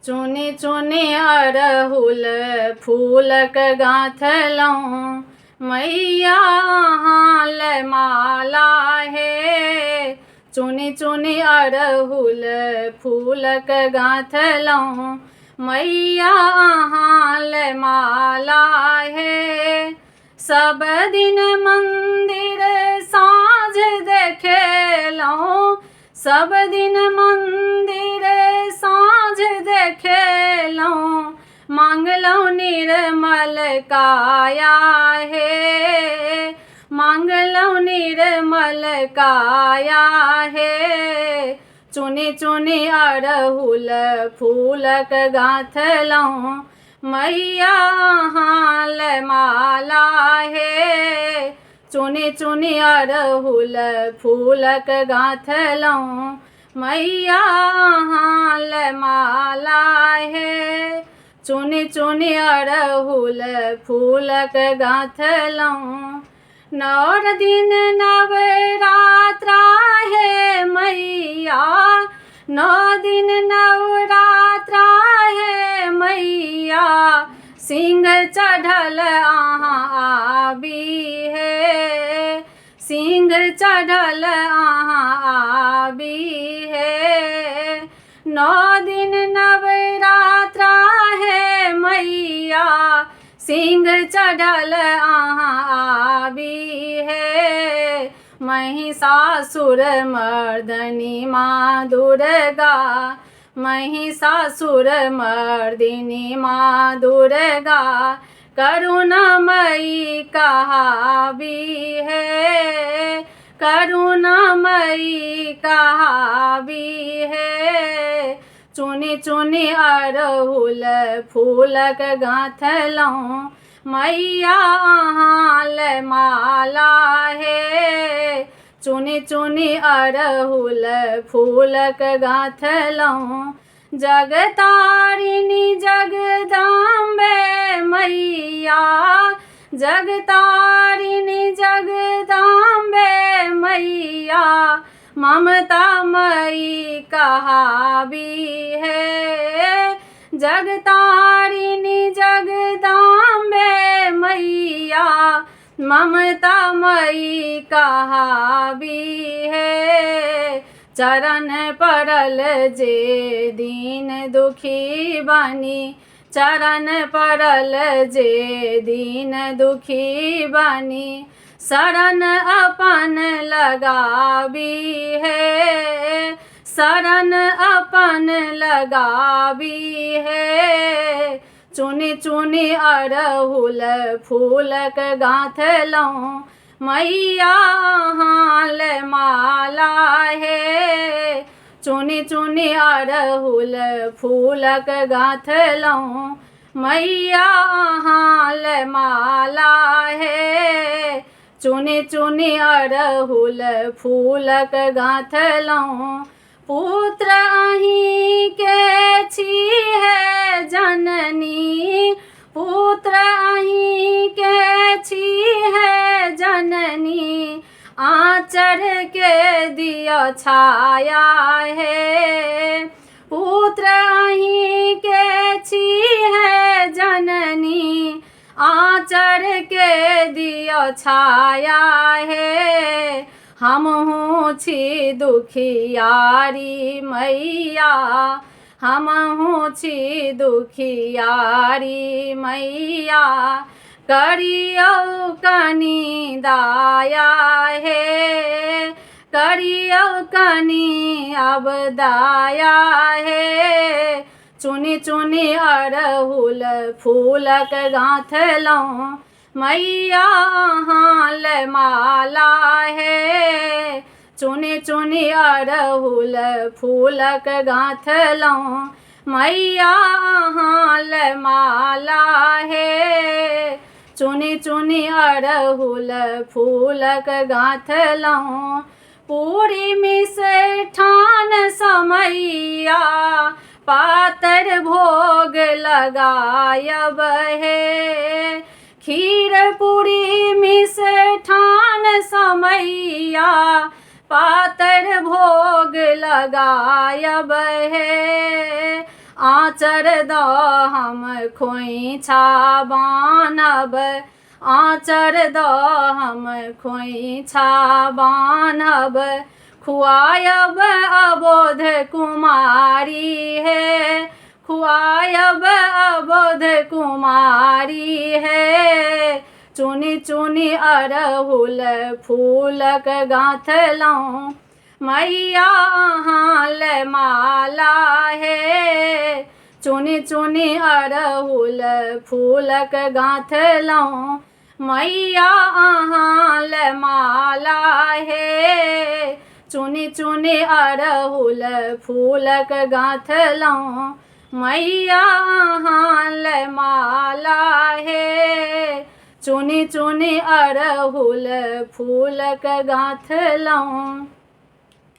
चुनी चुनी अड़हुल फूलक गाँथलहुँ मैया हाल माला हे। चुनी चुनी अड़हुल फूलक गाँथलहुँ मैया हाल माला हे। सब दिन मंदिर साँझ देखेलहुँ, सब दिन मंदिर साँझ देखेलहुँ, मांगलहुँ निर्मल काया हे, मांगलहुँ निर्मल काया हे। चुनी चुनी अड़हुल फूलक गाँथलहुँ मैया हाल माला हे। चुनी चुनी अड़हुल फूलक गाँथलहुँ मैया हाल माला हे। चुनी चुनी अड़हुल फूलक गाँथलहुँ। 9 दिन नवरात्रा हे मैया, 9 दिन नवरात्रा हे मैया, सिंह चढ़ल अहाँ आबी हे, सिंह चढ़ल अहाँ आबी हे। 9 दिन नवरात्रा हे मैया, सिंह चढ़ल अहाँ आबी हे। महिषासुर मर्दनी माँ दुर्गा, महिषासुर मर्दिनी माँ दुर्गा, करुणामयी कहाबी है, करुणामयी कहाबी है। चुनी चुनी अड़हुल फूलक गाँथलहुँ मैया हाल माला हे। चुनी चुनी अड़हुल फूलक गाँथलहुँ जगतारिणी जगदम्बे मैया, जगतारिणी जगदम्बे मैया, ममतामयी कहाबी है, जगतारिणी जगदम्बे मैया, ममतामयी कहाबी है। चरण पड़ल जे दीन दुखी बनी, चरण पड़ल जे दीन दुखी बनी, शरण अपन लगाबी है, शरण अपन लगाबी है। चुनी चुनी अड़हुल फूलक गाँथलहुँ मैया हाल माला हे। चुनी चुनी अड़हुल फूलक गाँथलहुँ मैया हाल माला हे। चुनी चुनी अड़हुल फूलक गाँथलहुँ पुत्र अहीं के छी है जननी, पुत्र अहीं के छी है जननी, आँचर के दियो छाया है, पुत्र अहीं के छी है जननी, आँचर के दियो छाया है। हमहूँ छी दुखियारी मैया, हमहूँ छी दुखियारी मैया, करियौ कनि दाया हे, करियौ कनि अब दाया हे। चुनी चुनी अड़हुल फूलक गाँथलहुँ मैया हाल माला हे। चुनी चुनी अड़हुल फूलक गाँथलहुँ मैया हाल माला हे। चुनी चुनी अड़हुल फूलक गाँथलहुँ पूरी मिष्ठान समैया, पातर भोग लगायब हे। खीर पूरी मिष्ठान समैया, पातर भोग लगायब है। आँचर दऽ हम खोइछा बान्हब, आँचर दऽ हम खोइछा बान्हब, खुआयब अबोध कुमारी हे, खुआयब अबोध कुमारी हे। चुनि चुनि अड़हुल फूलक गाँथलहुँ, मैया अहाँ ले माला हे। चुनि चुनि अड़हुल फूलक गाँथलहुँ, मैया अहाँ ले माला हे। चुनि चुनि अड़हुल फूलक गाँथलहुँ, मैया अहाँ ले माला हे। चुनि चुनि अड़हुल फूलक गाँथलहुँ।